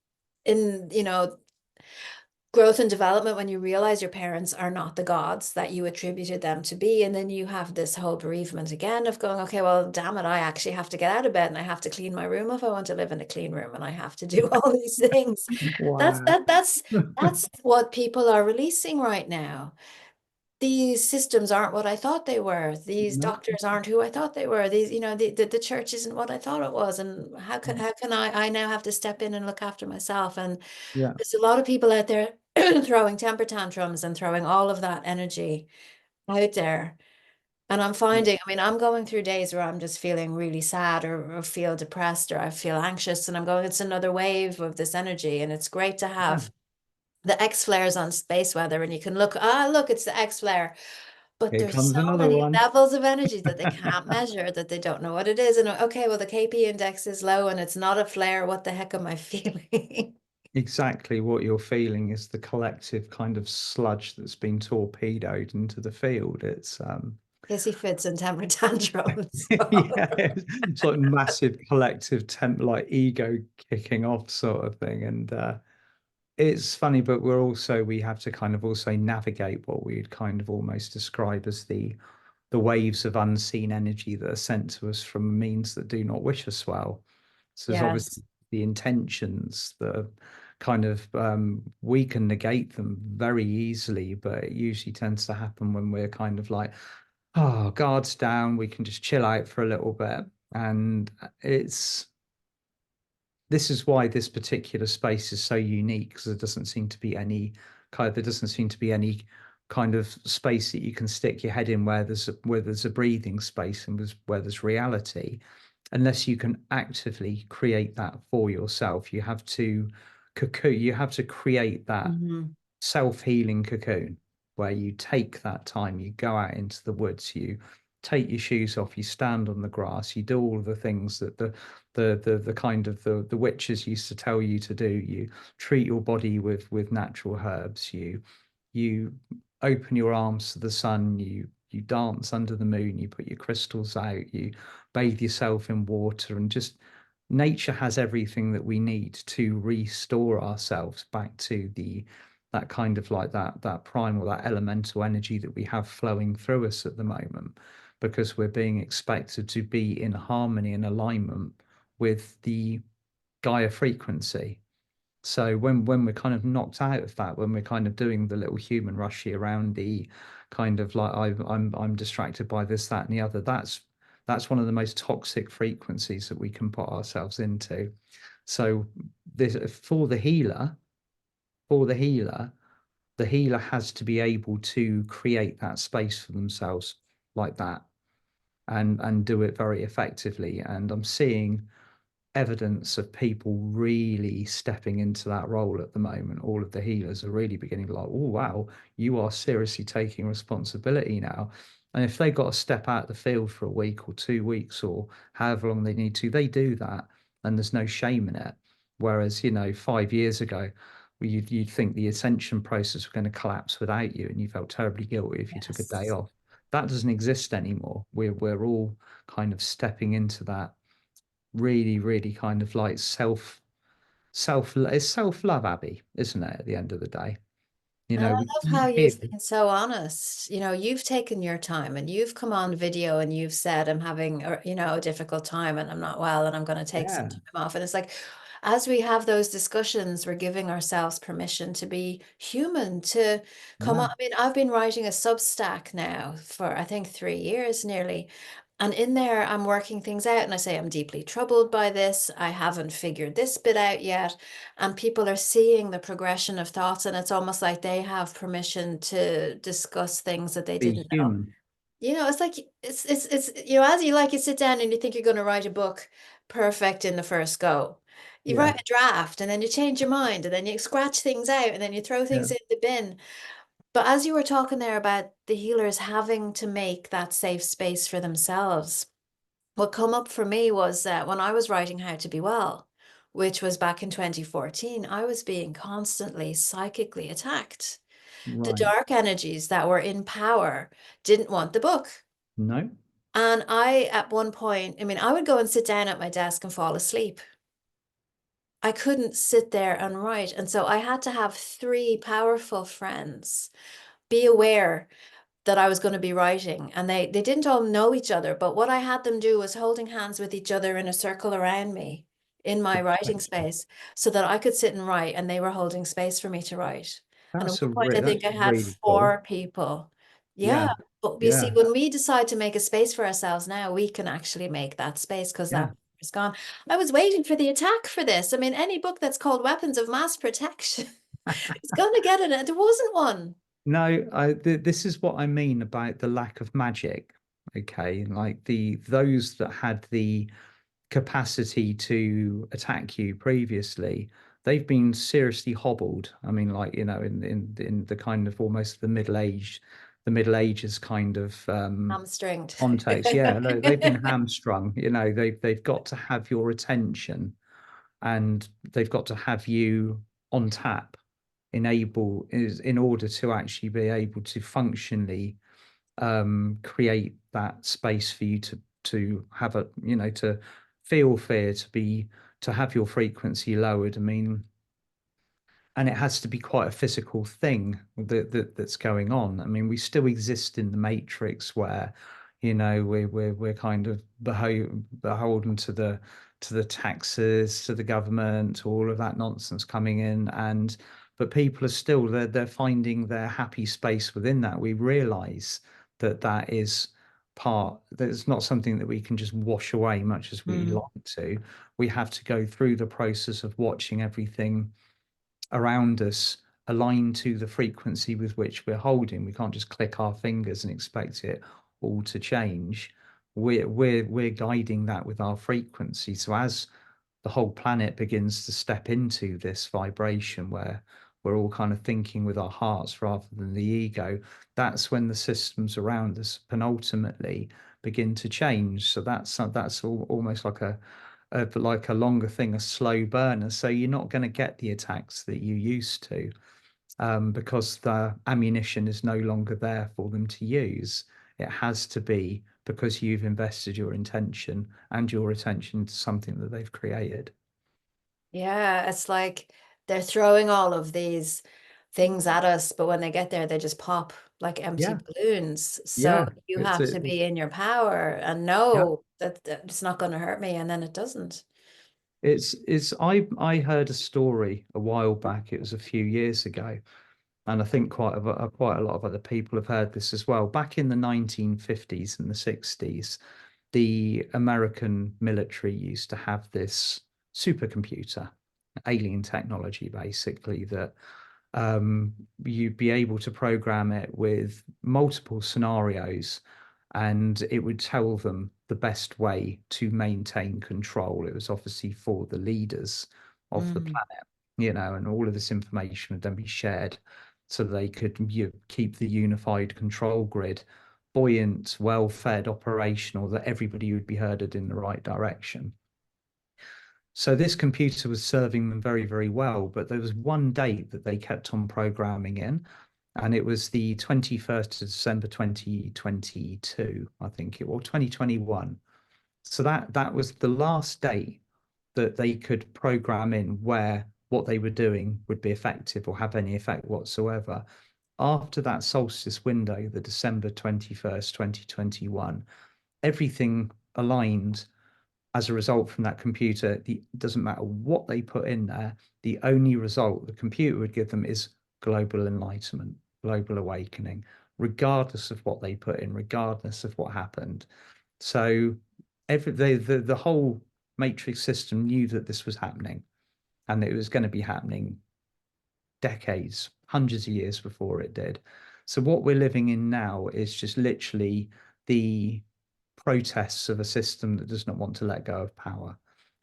in, growth and development, when you realize your parents are not the gods that you attributed them to be, and then you have this whole bereavement again of going, okay, well, damn it, I actually have to get out of bed and I have to clean my room if I want to live in a clean room, and I have to do all these things. That's Wow. that that's what people are releasing right now. These systems aren't what I thought they were. These No. doctors aren't who I thought they were. These, the church isn't what I thought it was. And how can I now have to step in and look after myself? And Yeah. there's a lot of people out there throwing temper tantrums and throwing all of that energy out there. And I'm finding, I mean, I'm going through days where I'm just feeling really sad or feel depressed or I feel anxious. And I'm going, it's another wave of this energy. And it's great to Yeah. have the X flares on space weather and you can look, look, it's the X flare. But Here there's comes so another many one. levels of energy that they can't measure, that they don't know what it is. And okay, well, the KP index is low and it's not a flare. What the heck am I feeling? Exactly what you're feeling is the collective kind of sludge that's been torpedoed into the field. It's Hissy fits and temper tantrums. yeah, it's like massive collective like ego kicking off sort of thing. And it's funny, but we have to kind of also navigate what we'd kind of almost describe as the waves of unseen energy that are sent to us from means that do not wish us well. So there's Yes. obviously the intentions that are kind of we can negate them very easily, but it usually tends to happen when we're kind of like, oh, guards down, we can just chill out for a little bit. And it's this is why this particular space is so unique because there doesn't seem to be any kind of space that you can stick your head in where there's a breathing space and where there's reality, unless you can actively create that for yourself. You have to create that Hmm. self-healing cocoon where you take that time, you go out into the woods, you take your shoes off, you stand on the grass, you do all the things that the kind of the witches used to tell you to do. You treat your body with natural herbs, you open your arms to the sun, you dance under the moon, you put your crystals out, you bathe yourself in water, and just nature has everything that we need to restore ourselves back to the that kind of like that primal, that elemental energy that we have flowing through us at the moment, because we're being expected to be in harmony and alignment with the Gaia frequency. So when we're kind of knocked out of that, when we're kind of doing the little human rushy around the kind of like I'm distracted by this, that, and the other, that's one of the most toxic frequencies that we can put ourselves into. So this for the healer, the healer has to be able to create that space for themselves like that and do it very effectively. And I'm seeing evidence of people really stepping into that role at the moment. All of the healers are really beginning like, oh wow, you are seriously taking responsibility now. And if they got to step out of the field for a week or 2 weeks or however long they need to, they do that, and there's no shame in it. Whereas 5 years ago, you'd think the ascension process was going to collapse without you, and you felt terribly guilty if you took a day Yes. off. That doesn't exist anymore. We're all kind of stepping into that really, really kind of like it's self-love, Abby, isn't it? At the end of the day, And I we love how can't heal. you've been so honest. You've taken your time and you've come on video and you've said, I'm having, a difficult time and I'm not well and I'm going to take some Yeah, time off. And it's like, as we have those discussions, we're giving ourselves permission to be human, to come on. yeah, I mean, I've been writing a Substack now for, I think, 3 years nearly. And in there, I'm working things out and I say, I'm deeply troubled by this. I haven't figured this bit out yet. And people are seeing the progression of thoughts, and it's almost like they have permission to discuss things that they be didn't know. human. It's like it's as you sit down and you think you're going to write a book perfect in the first go. You Yeah, write a draft and then you change your mind and then you scratch things out and then you throw yeah, things in the bin. But as you were talking there about the healers having to make that safe space for themselves, what come up for me was that when I was writing How to Be Well, which was back in 2014, I was being constantly psychically attacked. The Right. dark energies that were in power didn't want the book. No. And I, at one point, I mean, I would go and sit down at my desk and fall asleep. I couldn't sit there and write. And so I had to have three powerful friends be aware that I was going to be writing. And they didn't all know each other, but what I had them do was holding hands with each other in a circle around me in To my writing protect you. space so that I could sit and write and they were holding space for me to write. And at one point, I think That's I had really cool. four people. Yeah. Yeah. But you see, Yeah. when we decide to make a space for ourselves now, we can actually make that space because that Yeah. is gone. I was waiting for the attack for this. I mean, any book that's called Weapons of Mass Protection is going to get it. There wasn't one. No, this is what I mean about the lack of magic. Okay, like those that had the capacity to attack you previously, they've been seriously hobbled. I mean, like, in the kind of almost the Middle Ages kind of Hamstringed. context. Yeah, they've been hamstrung. They've got to have your attention, and they've got to have you on tap, in order to actually be able to functionally create that space for you to have to feel fear, to have your frequency lowered. I mean, and it has to be quite a physical thing that's going on. I mean, we still exist in the matrix where, we're kind of beholden to the taxes, to the government, to all of that nonsense coming in, and but people are still they're finding their happy space within that. We realize that is part that's not something that we can just wash away, much as we Mm. like to. We have to go through the process of watching everything around us align to the frequency with which we're holding. We can't just click our fingers and expect it all to change. We're guiding that with our frequency. So as the whole planet begins to step into this vibration where we're all kind of thinking with our hearts rather than the ego, that's when the systems around us penultimately begin to change. So that's almost like a longer thing, a slow burner. So you're not going to get the attacks that you used to, because the ammunition is no longer there for them to use. It has to be because you've invested your intention and your attention into something that they've created. Yeah, it's like they're throwing all of these things at us, but when they get there, they just pop like empty Yeah, balloons. So yeah, you it's have it. to be in your power and Yeah, know that it's not going to hurt me, and then it doesn't. it's. I heard a story a while back. It was a few years ago, and I think quite a lot of other people have heard this as well. Back in the 1950s and the 60s, the American military used to have this supercomputer, alien technology, basically, that you'd be able to program it with multiple scenarios, and it would tell them the best way to maintain control. It was obviously for the leaders of the Mm. planet, and all of this information would then be shared so they could keep the unified control grid buoyant, well-fed, operational, that everybody would be headed in the right direction. So this computer was serving them very, very well, but there was one date that they kept on programming in, and it was the 21st of December 2022, I think it was 2021. So that was the last date that they could program in where what they were doing would be effective or have any effect whatsoever. After that solstice window, the December 21st, 2021, everything aligned as a result from that computer. It doesn't matter what they put in there, the only result the computer would give them is global enlightenment, global awakening, regardless of what they put in, regardless of what happened. So the whole matrix system knew that this was happening, and it was going to be happening decades, hundreds of years before it did. So what we're living in now is just literally the protests of a system that does not want to let go of power.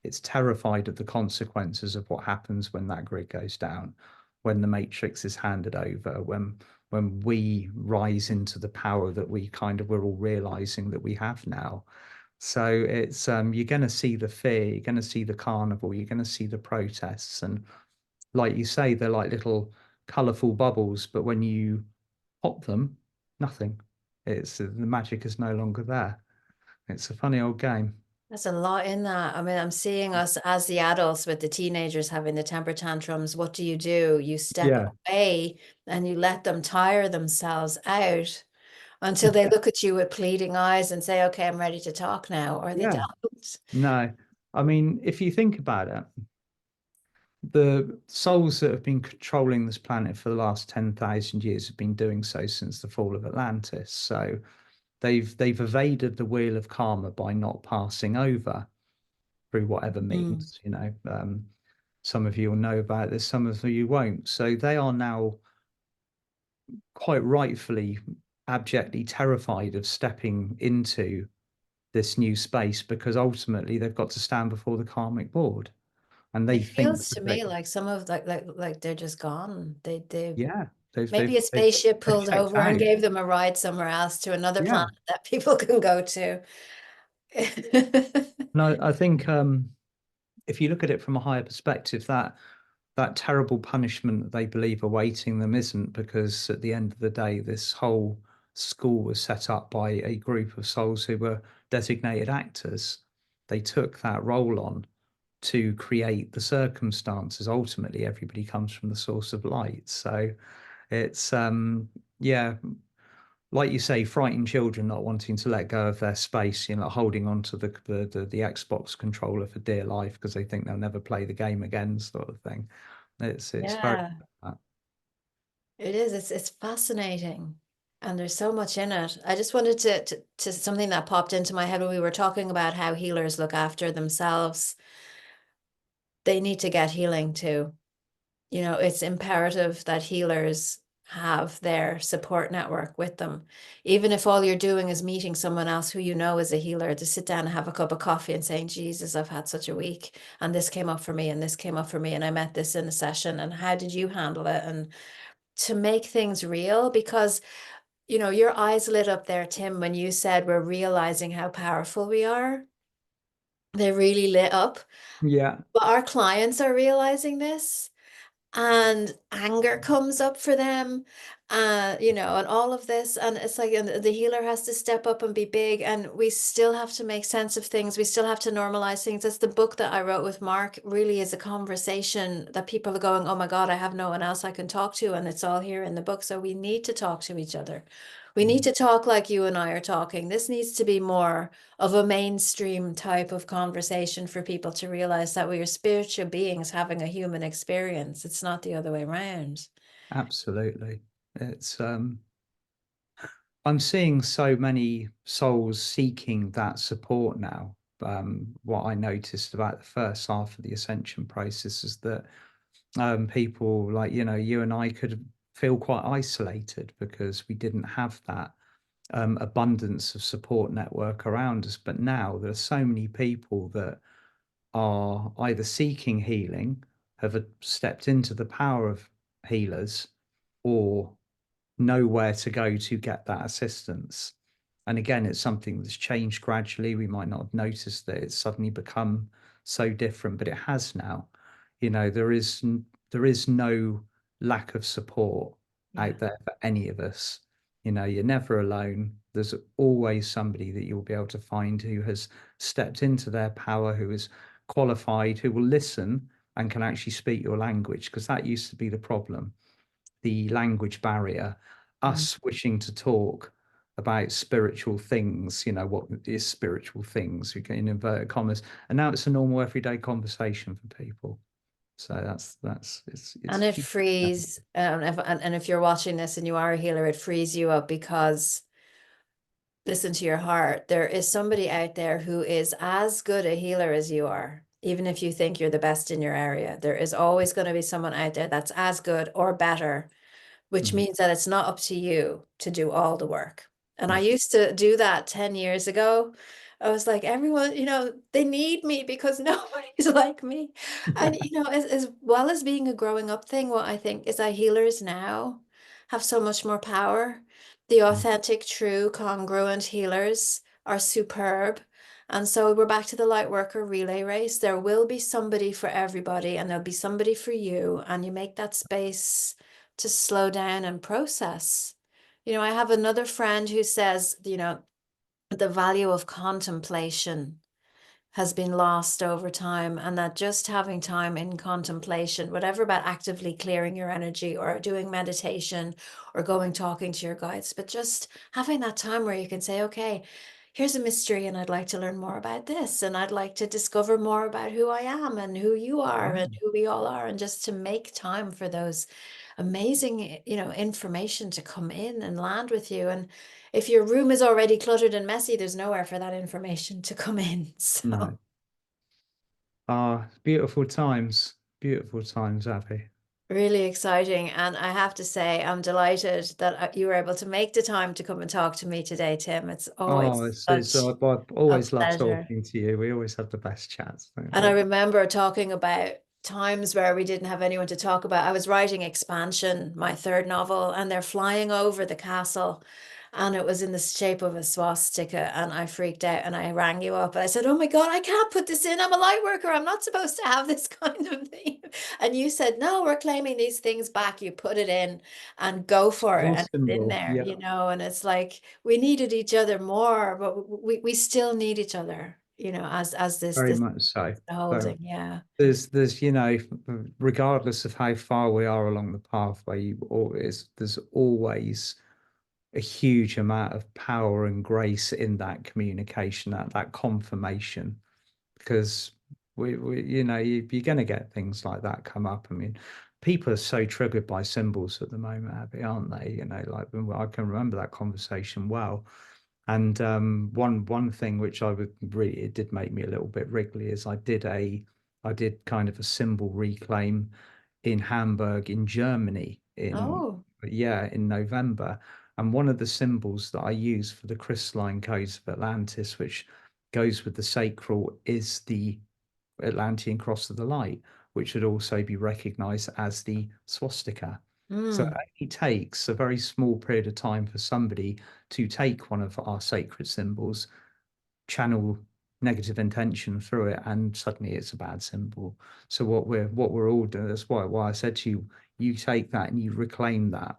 It's terrified of the consequences of what happens when that grid goes down, when the matrix is handed over, when we rise into the power that we're all realizing that we have now. So it's you're going to see the fear, you're going to see the carnival, you're going to see the protests, and like you say, they're like little colorful bubbles, but when you pop them, nothing. It's the magic is no longer there. It's a funny old game. There's a lot in that. I mean, I'm seeing us as the adults with the teenagers having the temper tantrums. What do? You step Yeah. away and you let them tire themselves out until they look at you with pleading eyes and say, okay, I'm ready to talk now, or they Yeah. don't. No. I mean, if you think about it, the souls that have been controlling this planet for the last 10,000 years have been doing so since the fall of Atlantis. So they've evaded the wheel of karma by not passing over through whatever Mm. means, some of you will know about this, some of you won't. So they are now quite rightfully abjectly terrified of stepping into this new space because ultimately they've got to stand before the karmic board and they It think feels to that me like some of like they're just gone. They yeah, they've maybe they've a they've spaceship they've pulled checked over out. and gave them a ride somewhere else to another Yeah. planet that people can go to. No, I think if you look at it from a higher perspective, that terrible punishment that they believe awaiting them isn't, because at the end of the day, this whole school was set up by a group of souls who were designated actors. They took that role on to create the circumstances. Ultimately, everybody comes from the source of light. So it's yeah, like you say, frightened children not wanting to let go of their space, holding on to the Xbox controller for dear life because they think they'll never play the game again, sort of thing. It's very Yeah, it is. It's fascinating. And there's so much in it. I just wanted to something that popped into my head when we were talking about how healers look after themselves. They need to get healing too. It's imperative that healers have their support network with them. Even if all you're doing is meeting someone else who you know is a healer, to sit down and have a cup of coffee and saying, Jesus, I've had such a week, and this came up for me, and this came up for me, and I met this in a session, and how did you handle it? And to make things real, because your eyes lit up there, Tim, when you said we're realizing how powerful we are. They really lit up. yeah, But our clients are realizing this, and anger comes up for them, and all of this, and it's like, and the healer has to step up and be big, and we still have to make sense of things. We still have to normalize things. That's the book that I wrote with Mark, really is a conversation that people are going, oh my God, I have no one else I can talk to, and it's all here in the book. So we need to talk to each other. We need to talk like you and I are talking. This needs to be more of a mainstream type of conversation for people to realize that we are spiritual beings having a human experience. It's not the other way around. absolutely. It's I'm seeing so many souls seeking that support now. What I noticed about the first half of the ascension process is that people like you and I could feel quite isolated because we didn't have that abundance of support network around us. But now there are so many people that are either seeking healing, have stepped into the power of healers, or know where to go to get that assistance. And again, it's something that's changed gradually. We might not have noticed that it's suddenly become so different, but it has now. There is no lack of support Yeah. out there for any of us. You're never alone. There's always somebody that you'll be able to find who has stepped into their power, who is qualified, who will listen and can actually speak your language, because that used to be the problem, the language barrier, Mm. us wishing to talk about spiritual things, what is spiritual things, we get in inverted commas, and now it's a normal everyday conversation for people. So that's it's And it huge. frees, and if you're watching this and you are a healer, it frees you up, because listen to your heart. There is somebody out there who is as good a healer as you are. Even if you think you're the best in your area, there is always going to be someone out there that's as good or better, which Mhm. means that it's not up to you to do all the work. And I No. used to do that 10 years ago. I was like, everyone, they need me because nobody's like me. And, as well as being a growing up thing, what I think is that healers now have so much more power. The Mm. authentic, true, congruent healers are superb. And so we're back to the light worker relay race. There will be somebody for everybody, and there'll be somebody for you. And you make that space to slow down and process. I have another friend who says, the value of contemplation has been lost over time, and that just having time in contemplation, whatever about actively clearing your energy or doing meditation or going talking to your guides, but just having that time where you can say, okay, here's a mystery and I'd like to learn more about this, and I'd like to discover more about who I am and who you are and who we all are, and just to make time for those amazing, information to come in and land with you. And if your room is already cluttered and messy, there's nowhere for that information to come in. So No. Beautiful times, Abby. really exciting. And I have to say, I'm delighted that you were able to make the time to come and talk to me today, Tim. It's Oh, always it's such I've a always loved pleasure. talking to you. We always have the best chats, don't And I we? remember talking about times where we didn't have anyone to talk about. I was writing Expansion, my third novel, and they're flying over the castle. And it was in the shape of a swastika. And I freaked out and I rang you up. And I said, oh my God, I can't put this in. I'm a light worker. I'm not supposed to have this kind of thing. And you said, no, we're claiming these things back. You put it in and go for it. Your And it's in symbol, there, yeah, and it's like we needed each other more, but we still need each other, as very this much so. So holding. Yeah. there's regardless of how far we are along the pathway, there's always a huge amount of power and grace in that communication, that confirmation, because you're going to get things like that come up. I mean, people are so triggered by symbols at the moment, Abby, aren't they? Like I can remember that conversation well. And one thing which it did make me a little bit wriggly is I did kind of a symbol reclaim in Hamburg in Germany Oh. in November. And one of the symbols that I use for the crystalline codes of Atlantis, which goes with the sacral, is the Atlantean cross of the light, which would also be recognized as the swastika. So it Mm. only takes a very small period of time for somebody to take one of our sacred symbols, channel negative intention through it, and suddenly it's a bad symbol. So what we're all doing, that's why I said to you, you take that and you reclaim that,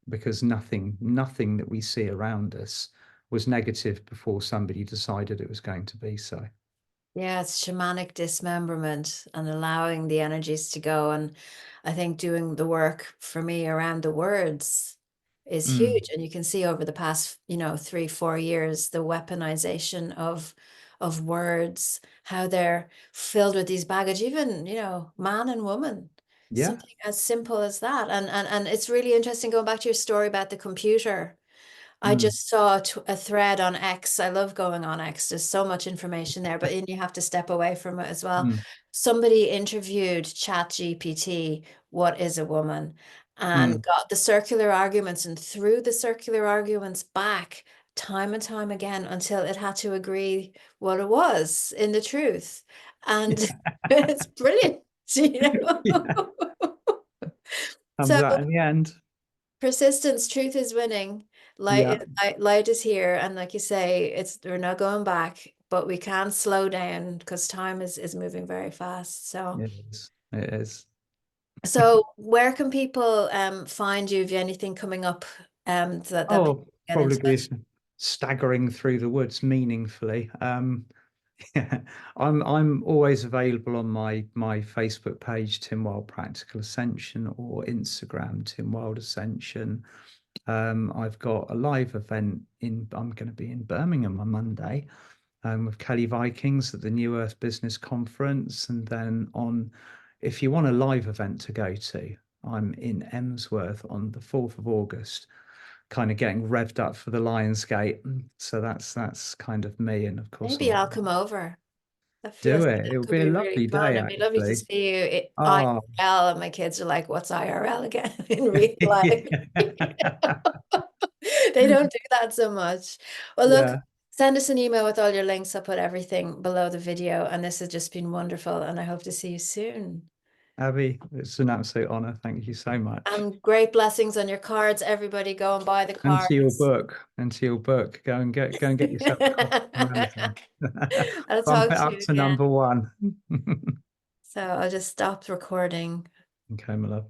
because nothing that we see around us was negative before somebody decided it was going to be so. Yeah, it's shamanic dismemberment and allowing the energies to go. And I think doing the work for me around the words is Mm. huge. And you can see over the past, 3, 4 years, the weaponization of words, how they're filled with these baggage, even, man and woman. Yeah. Something as simple as that. And it's really interesting going back to your story about the computer. I Mm. just saw a thread on X. I love going on X. There's so much information there, but then you have to step away from it as well. Mm. Somebody interviewed ChatGPT, what is a woman, and Mm. got the circular arguments and threw the circular arguments back time and time again until it had to agree what it was in the truth. And it's brilliant, Yeah. Comes So out in the end. persistence, truth is winning. Yeah, Light is here, and like you say, we're not going back, but we can slow down because time is moving very fast. So, it is. It is. where can people find you? Have you anything coming up that people Oh, get in probably be touch? staggering through the woods meaningfully. Yeah, I'm always available on my Facebook page, Tim Wild Practical Ascension, or Instagram, Tim Wild Ascension. I've got a live event I'm going to be in Birmingham on Monday, with Kelly Vikings at the New Earth Business Conference. And then if you want a live event to go to, I'm in Emsworth on the 4th of August, kind of getting revved up for the Lionsgate. So that's kind of me. And of course, Maybe I'll come over. That do feels like it. that It'll could be a be really lovely fun. day, It'd be lovely to actually. see you Oh, IRL, and my kids are like, "What's IRL again?" in real life. They don't do that so much. Well, look, yeah. send us an email with all your links. I'll put everything below the video. And this has just been wonderful. And I hope to see you soon. Abby, it's an absolute honor. Thank you so much. And great blessings on your cards. Everybody go and buy the And to your cards. book. And to your book. Go and get yourself a copy on Amazon. I'll Bump talk it to up you to again. number one. So I'll just stop recording. Okay, my love.